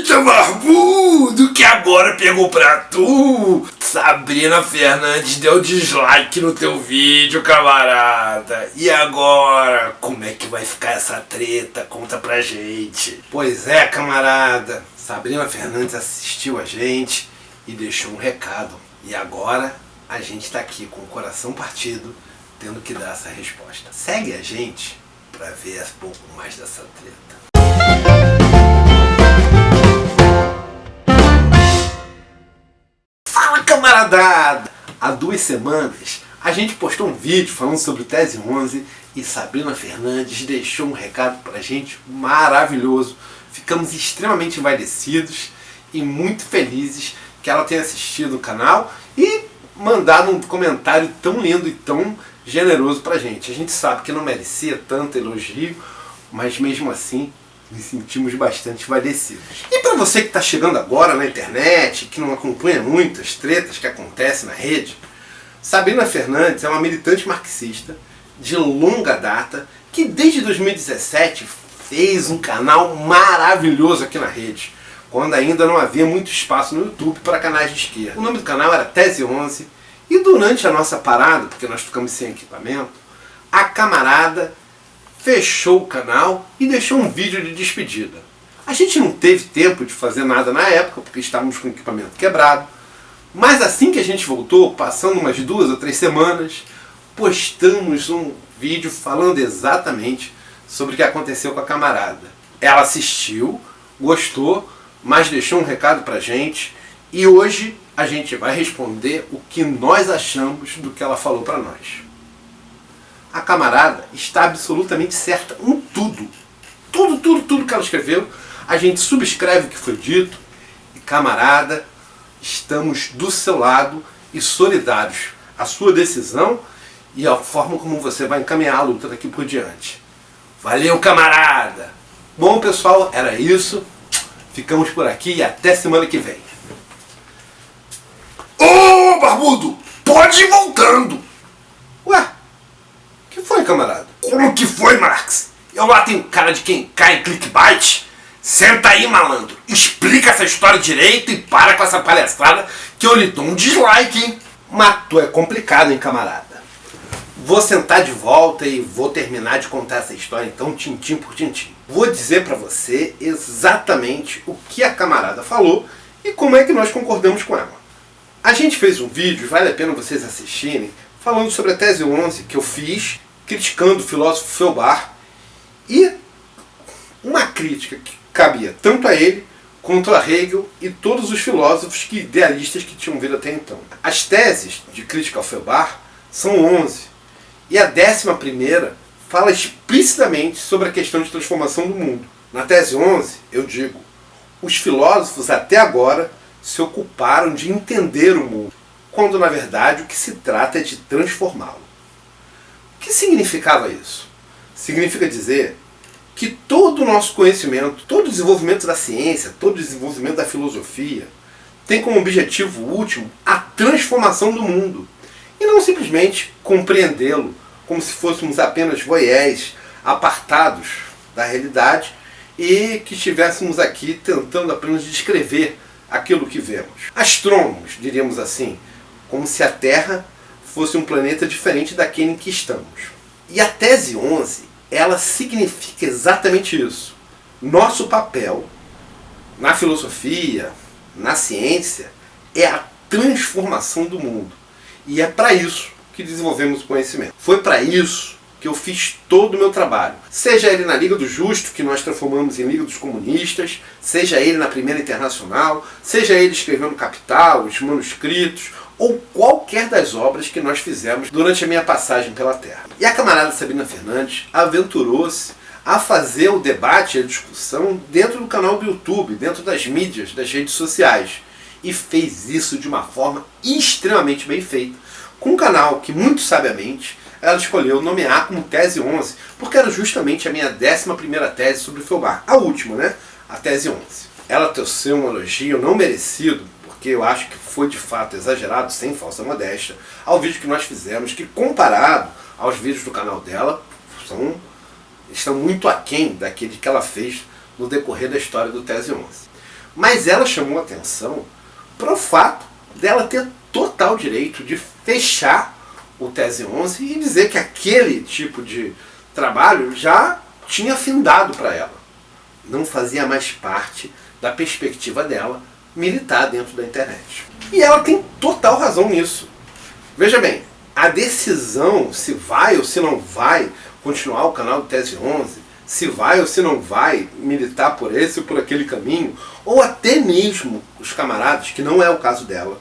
Eita, barbudo, que agora pegou pra tu. Sabrina Fernandes deu dislike no teu vídeo, camarada. E agora, como é que vai ficar essa treta? Conta pra gente. Pois é, camarada, Sabrina Fernandes assistiu a gente e deixou um recado. E agora a gente tá aqui com o coração partido, tendo que dar essa resposta. Segue a gente pra ver um pouco mais dessa treta. Fala, camaradada! Há 2 semanas a gente postou um vídeo falando sobre o Tese 11 e Sabrina Fernandes deixou um recado pra gente maravilhoso. Ficamos extremamente envaidecidos e muito felizes que ela tenha assistido o canal e mandado um comentário tão lindo e tão generoso pra gente. A gente sabe que não merecia tanto elogio, mas mesmo assim nos sentimos bastante envaidecidos. E para você que está chegando agora na internet, que não acompanha muito as tretas que acontecem na rede, Sabrina Fernandes é uma militante marxista de longa data que desde 2017 fez um canal maravilhoso aqui na rede, quando ainda não havia muito espaço no YouTube para canais de esquerda. O nome do canal era Tese 11 e durante a nossa parada, porque nós ficamos sem equipamento, a camarada fechou o canal e deixou um vídeo de despedida. A gente não teve tempo de fazer nada na época, porque estávamos com o equipamento quebrado, mas assim que a gente voltou, passando umas 2 ou 3 semanas, postamos um vídeo falando exatamente sobre o que aconteceu com a camarada. Ela assistiu, gostou, mas deixou um recado pra gente e hoje a gente vai responder o que nós achamos do que ela falou pra nós. A camarada está absolutamente certa em tudo. Tudo que ela escreveu, a gente subscreve o que foi dito. E camarada, estamos do seu lado e solidários à sua decisão e à forma como você vai encaminhar a luta daqui por diante. Valeu, camarada! Bom, pessoal, era isso. Ficamos por aqui e até semana que vem. Ô, barbudo, pode ir voltando. Ué? Que foi, camarada? Como que foi, Marx? Eu lá tenho cara de quem cai em clickbait? Senta aí, malandro. Explica essa história direito e para com essa palhaçada que eu lhe dou um dislike, hein? Mas tu é complicado, hein, camarada? Vou sentar de volta e vou terminar de contar essa história, então, tintim por tintim. Vou dizer pra você exatamente o que a camarada falou e como é que nós concordamos com ela. A gente fez um vídeo, vale a pena vocês assistirem, falando sobre a Tese 11 que eu fiz, criticando o filósofo Feuerbach, e uma crítica que cabia tanto a ele quanto a Hegel e todos os filósofos idealistas que tinham vindo até então. As teses de crítica ao Feuerbach são 11, e a 11ª fala explicitamente sobre a questão de transformação do mundo. Na Tese 11, eu digo, os filósofos até agora se ocuparam de entender o mundo, quando na verdade o que se trata é de transformá-lo. O que significava isso? Significa dizer que todo o nosso conhecimento, todo o desenvolvimento da ciência, todo o desenvolvimento da filosofia tem como objetivo último a transformação do mundo e não simplesmente compreendê-lo como se fôssemos apenas voyeurs apartados da realidade e que estivéssemos aqui tentando apenas descrever aquilo que vemos. Astrônomos, diríamos assim, como se a Terra fosse um planeta diferente daquele em que estamos. E a Tese 11, ela significa exatamente isso. Nosso papel na filosofia, na ciência, é a transformação do mundo. E é para isso que desenvolvemos o conhecimento. Foi para isso que eu fiz todo o meu trabalho. Seja ele na Liga do Justo, que nós transformamos em Liga dos Comunistas, seja ele na Primeira Internacional, seja ele escrevendo Capital, os manuscritos, ou qualquer das obras que nós fizemos durante a minha passagem pela Terra. E a camarada Sabrina Fernandes aventurou-se a fazer o debate e a discussão dentro do canal do YouTube, dentro das mídias, das redes sociais. E fez isso de uma forma extremamente bem feita, com um canal que, muito sabiamente, ela escolheu nomear como Tese 11, porque era justamente a minha 11ª tese sobre o Feuerbach. A última, né? A Tese 11. Ela teceu um elogio não merecido, porque eu acho que foi de fato exagerado, sem falsa modéstia, ao vídeo que nós fizemos, que comparado aos vídeos do canal dela, estão muito aquém daquele que ela fez no decorrer da história do Tese 11. Mas ela chamou atenção para o fato dela ter total direito de fechar o Tese 11 e dizer que aquele tipo de trabalho já tinha findado para ela. Não fazia mais parte da perspectiva dela militar dentro da internet. E ela tem total razão nisso. Veja bem, a decisão se vai ou se não vai continuar o canal do Tese 11, se vai ou se não vai militar por esse ou por aquele caminho, ou até mesmo os camaradas, que não é o caso dela,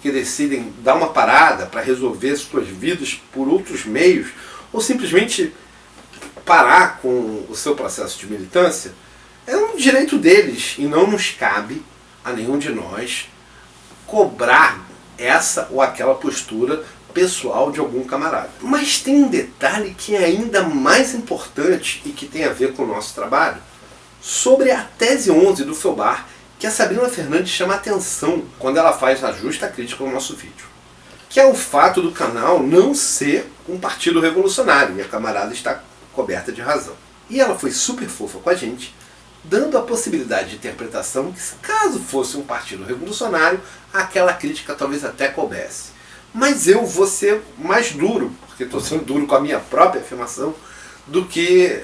que decidem dar uma parada para resolver suas vidas por outros meios, ou simplesmente parar com o seu processo de militância, é um direito deles e não nos cabe a nenhum de nós cobrar essa ou aquela postura pessoal de algum camarada. Mas tem um detalhe que é ainda mais importante e que tem a ver com o nosso trabalho, sobre a Tese 11 do Felbar, que a Sabrina Fernandes chama atenção quando ela faz a justa crítica ao nosso vídeo, que é o fato do canal não ser um partido revolucionário, e a camarada está coberta de razão. E ela foi super fofa com a gente, dando a possibilidade de interpretação que, caso fosse um partido revolucionário, aquela crítica talvez até coubesse. Mas eu vou ser mais duro, porque estou sendo duro com a minha própria afirmação, do que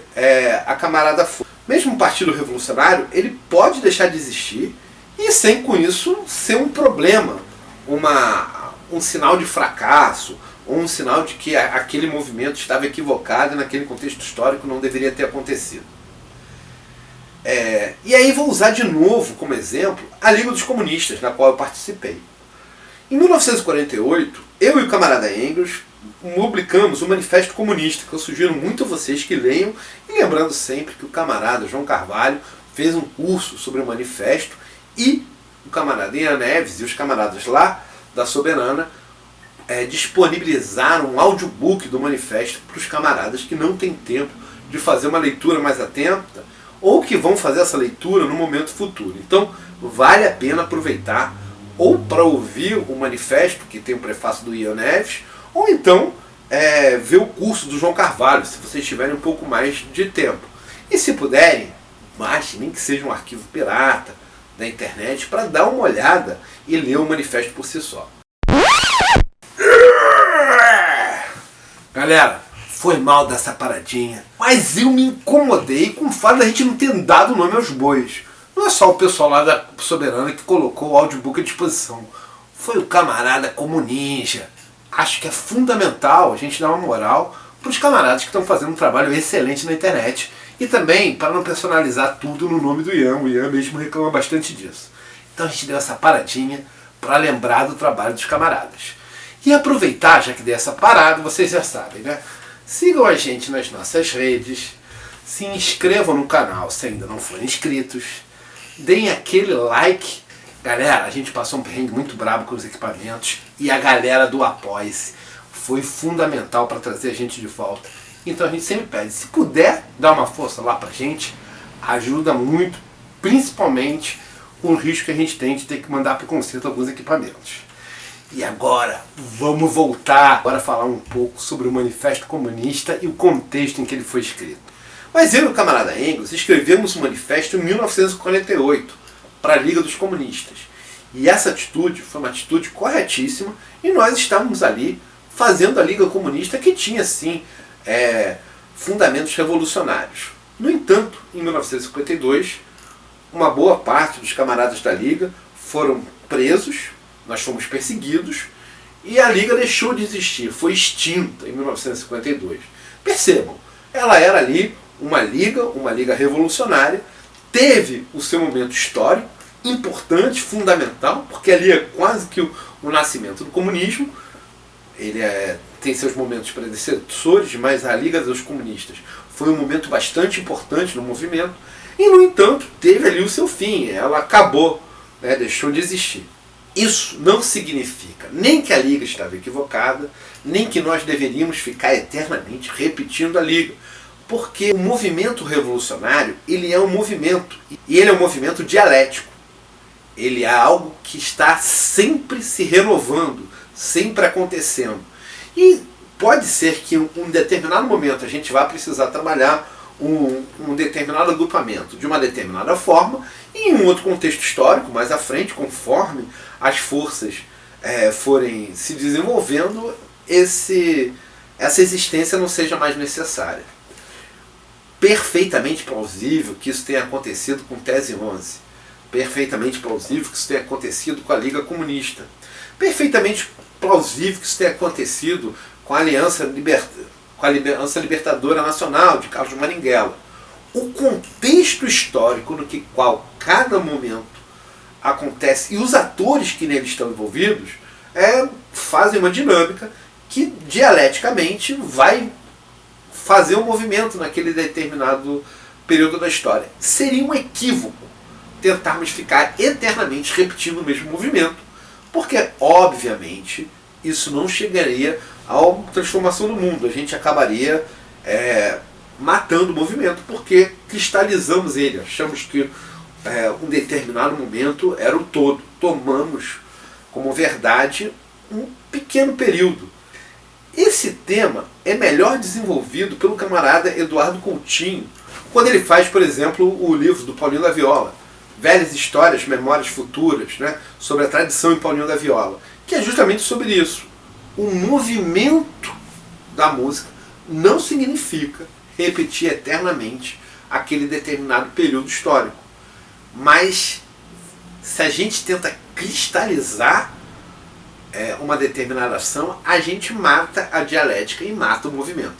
a camarada foi. Mesmo um partido revolucionário, ele pode deixar de existir e sem com isso ser um problema, um sinal de fracasso, ou um sinal de que aquele movimento estava equivocado e naquele contexto histórico não deveria ter acontecido. E aí vou usar de novo como exemplo a Liga dos Comunistas, na qual eu participei. Em 1948, eu e o camarada Engels publicamos o Manifesto Comunista, que eu sugiro muito a vocês que leiam, e lembrando sempre que o camarada João Carvalho fez um curso sobre o manifesto, e o camarada Ian Neves e os camaradas lá da Soberana disponibilizaram um audiobook do manifesto para os camaradas que não têm tempo de fazer uma leitura mais atenta, ou que vão fazer essa leitura no momento futuro. Então vale a pena aproveitar ou para ouvir o manifesto, que tem o prefácio do Ian Neves, ou então ver o curso do João Carvalho, se vocês tiverem um pouco mais de tempo. E se puderem, baixem, nem que seja um arquivo pirata da internet, para dar uma olhada e ler o manifesto por si só. Galera, foi mal dessa paradinha, mas eu me incomodei com o fato da gente não ter dado nome aos bois. Não é só o pessoal lá da Soberana que colocou o audiobook à disposição. Foi o camarada Comuninja. Acho que é fundamental a gente dar uma moral para os camaradas que estão fazendo um trabalho excelente na internet. E também para não personalizar tudo no nome do Ian. O Ian mesmo reclama bastante disso. Então a gente deu essa paradinha para lembrar do trabalho dos camaradas. E aproveitar, já que dei essa parada, vocês já sabem, né? Sigam a gente nas nossas redes. Se inscrevam no canal se ainda não forem inscritos. Deem aquele like. Galera, a gente passou um perrengue muito brabo com os equipamentos e a galera do Apoia-se foi fundamental para trazer a gente de volta. Então a gente sempre pede, se puder dar uma força lá pra gente, ajuda muito, principalmente com o risco que a gente tem de ter que mandar para o conserto alguns equipamentos. E agora, vamos voltar para falar um pouco sobre o Manifesto Comunista e o contexto em que ele foi escrito. Mas eu e o camarada Engels escrevemos o manifesto em 1948 para a Liga dos Comunistas. E essa atitude foi uma atitude corretíssima e nós estávamos ali fazendo a Liga Comunista que tinha, sim, fundamentos revolucionários. No entanto, em 1952, uma boa parte dos camaradas da Liga foram presos, nós fomos perseguidos e a Liga deixou de existir, foi extinta em 1952. Percebam, ela era ali uma liga revolucionária, teve o seu momento histórico, importante, fundamental, porque ali é quase que o nascimento do comunismo. Ele tem seus momentos predecessores, mas a Liga dos Comunistas foi um momento bastante importante no movimento, e no entanto teve ali o seu fim, ela acabou, deixou de existir. Isso não significa nem que a Liga estava equivocada, nem que nós deveríamos ficar eternamente repetindo a Liga. Porque o movimento revolucionário, ele é um movimento, e ele é um movimento dialético. Ele é algo que está sempre se renovando, sempre acontecendo. E pode ser que em um determinado momento a gente vá precisar trabalhar um determinado agrupamento de uma determinada forma, e em um outro contexto histórico, mais à frente, conforme as forças forem se desenvolvendo, essa existência não seja mais necessária. Perfeitamente plausível que isso tenha acontecido com Tese 11. Perfeitamente plausível que isso tenha acontecido com a Liga Comunista. Perfeitamente plausível que isso tenha acontecido com a Aliança Libertadora Nacional, de Carlos Marighella. O contexto histórico no qual cada momento acontece e os atores que nele estão envolvidos fazem uma dinâmica que dialeticamente vai fazer um movimento naquele determinado período da história. Seria um equívoco tentarmos ficar eternamente repetindo o mesmo movimento, porque, obviamente, isso não chegaria à transformação do mundo. A gente acabaria matando o movimento, porque cristalizamos ele. Achamos que um determinado momento era o todo. Tomamos como verdade um pequeno período. Esse tema é melhor desenvolvido pelo camarada Eduardo Coutinho, quando ele faz, por exemplo, o livro do Paulinho da Viola, Velhas Histórias, Memórias Futuras, né, sobre a tradição em Paulinho da Viola, que é justamente sobre isso. O movimento da música não significa repetir eternamente aquele determinado período histórico. Mas se a gente tenta cristalizar uma determinada ação, a gente mata a dialética e mata o movimento.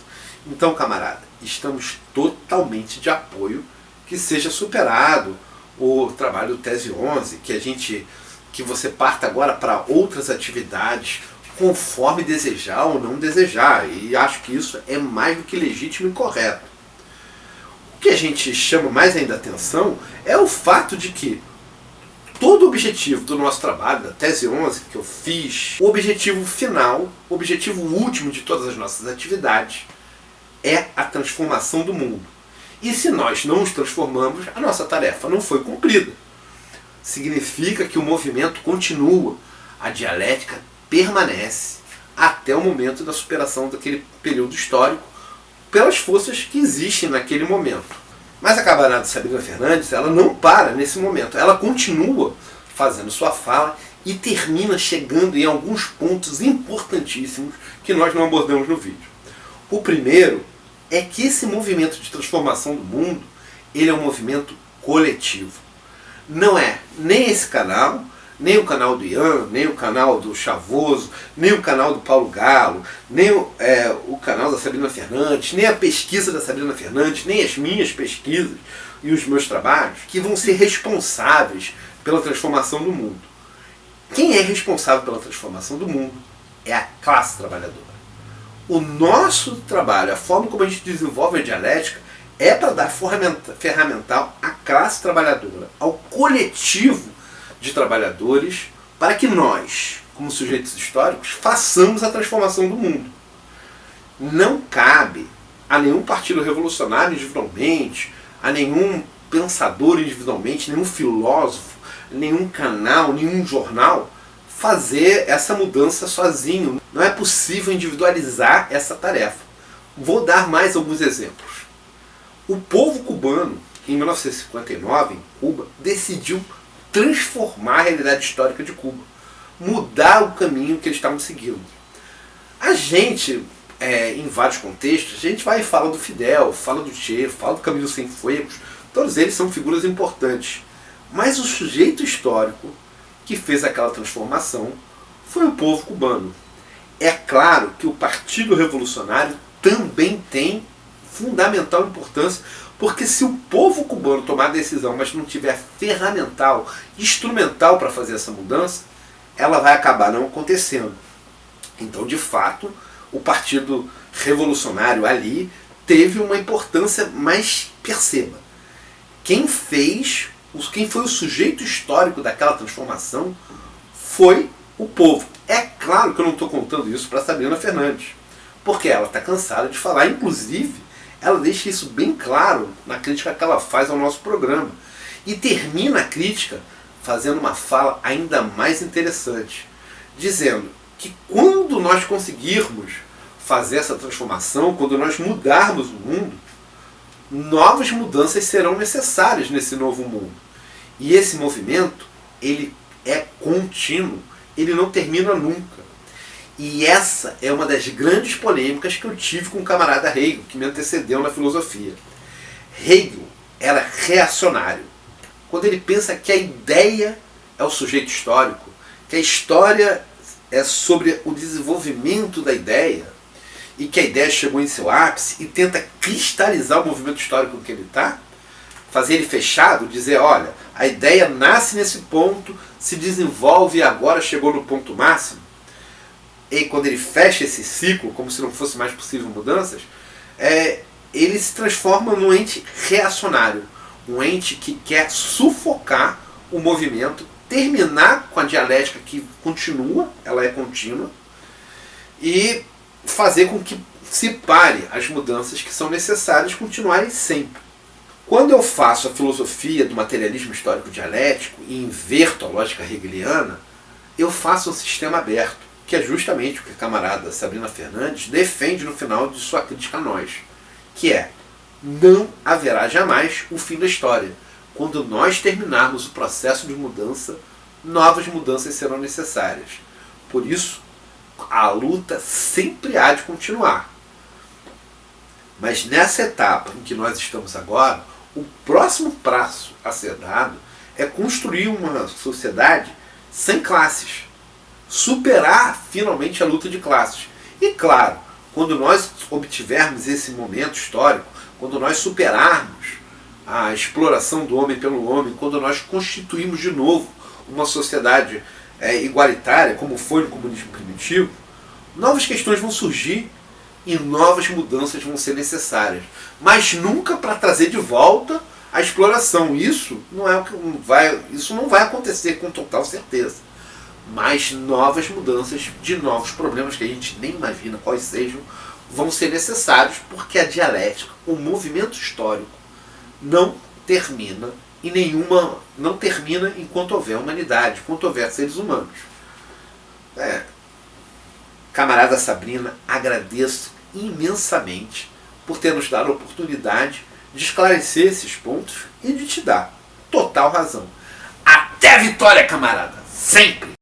Então, camarada, estamos totalmente de apoio que seja superado o trabalho do Tese 11, que você parta agora para outras atividades conforme desejar ou não desejar, e acho que isso é mais do que legítimo e correto. O que a gente chama mais ainda atenção é o fato de que todo o objetivo do nosso trabalho, da Tese 11 que eu fiz, o objetivo final, o objetivo último de todas as nossas atividades é a transformação do mundo. E se nós não nos transformamos, a nossa tarefa não foi cumprida. Significa que o movimento continua, a dialética permanece até o momento da superação daquele período histórico pelas forças que existem naquele momento. Mas a camarada Sabrina Fernandes, ela não para nesse momento. Ela continua fazendo sua fala e termina chegando em alguns pontos importantíssimos que nós não abordamos no vídeo. O primeiro é que esse movimento de transformação do mundo, ele é um movimento coletivo. Não é nem esse canal, nem o canal do Ian, nem o canal do Chavoso, nem o canal do Paulo Galo, nem o canal da Sabrina Fernandes, nem a pesquisa da Sabrina Fernandes, nem as minhas pesquisas e os meus trabalhos que vão ser responsáveis pela transformação do mundo. Quem é responsável pela transformação do mundo é a classe trabalhadora. O nosso trabalho, a forma como a gente desenvolve a dialética, é para dar ferramental à classe trabalhadora, ao coletivo de trabalhadores, para que nós, como sujeitos históricos, façamos a transformação do mundo. Não cabe a nenhum partido revolucionário individualmente, a nenhum pensador individualmente, nenhum filósofo, nenhum canal, nenhum jornal, fazer essa mudança sozinho. Não é possível individualizar essa tarefa. Vou dar mais alguns exemplos. O povo cubano, em 1959, em Cuba, decidiu transformar a realidade histórica de Cuba, mudar o caminho que eles estavam seguindo. A gente, em vários contextos, a gente vai e fala do Fidel, fala do Che, fala do Camilo Cienfuegos, todos eles são figuras importantes. Mas o sujeito histórico que fez aquela transformação foi o povo cubano. É claro que o Partido Revolucionário também tem fundamental importância, porque se o povo cubano tomar a decisão, mas não tiver ferramental, instrumental para fazer essa mudança, ela vai acabar não acontecendo. Então, de fato, o Partido Revolucionário ali teve uma importância, mas perceba, quem foi o sujeito histórico daquela transformação foi o povo. É claro que eu não estou contando isso para Sabrina Fernandes, porque ela está cansada de falar, inclusive, ela deixa isso bem claro na crítica que ela faz ao nosso programa. E termina a crítica fazendo uma fala ainda mais interessante, dizendo que quando nós conseguirmos fazer essa transformação, quando nós mudarmos o mundo, novas mudanças serão necessárias nesse novo mundo. E esse movimento, ele é contínuo, ele não termina nunca. E essa é uma das grandes polêmicas que eu tive com o camarada Hegel, que me antecedeu na filosofia. Hegel era reacionário. Quando ele pensa que a ideia é o sujeito histórico, que a história é sobre o desenvolvimento da ideia, e que a ideia chegou em seu ápice, e tenta cristalizar o movimento histórico em que ele está, fazer ele fechado, dizer, olha, a ideia nasce nesse ponto, se desenvolve e agora chegou no ponto máximo. E quando ele fecha esse ciclo, como se não fosse mais possível mudanças, ele se transforma num ente reacionário, um ente que quer sufocar o movimento, terminar com a dialética que continua, ela é contínua, e fazer com que se pare as mudanças que são necessárias continuarem sempre. Quando eu faço a filosofia do materialismo histórico dialético e inverto a lógica hegeliana, eu faço um sistema aberto, que é justamente o que a camarada Sabrina Fernandes defende no final de sua crítica a nós, que é: não haverá jamais o fim da história. Quando nós terminarmos o processo de mudança, novas mudanças serão necessárias. Por isso, a luta sempre há de continuar. Mas nessa etapa em que nós estamos agora, o próximo passo a ser dado é construir uma sociedade sem classes. Superar finalmente a luta de classes. E claro, quando nós obtivermos esse momento histórico, quando nós superarmos a exploração do homem pelo homem, quando nós constituirmos de novo uma sociedade igualitária, como foi no comunismo primitivo, novas questões vão surgir e novas mudanças vão ser necessárias. Mas nunca para trazer de volta a exploração. Isso não vai acontecer com total certeza. Mas novas mudanças de novos problemas que a gente nem imagina quais sejam, vão ser necessários, porque a dialética, o movimento histórico, não termina enquanto houver humanidade, enquanto houver seres humanos. Camarada Sabrina, agradeço imensamente por ter nos dado a oportunidade de esclarecer esses pontos e de te dar total razão. Até a vitória, camarada! Sempre!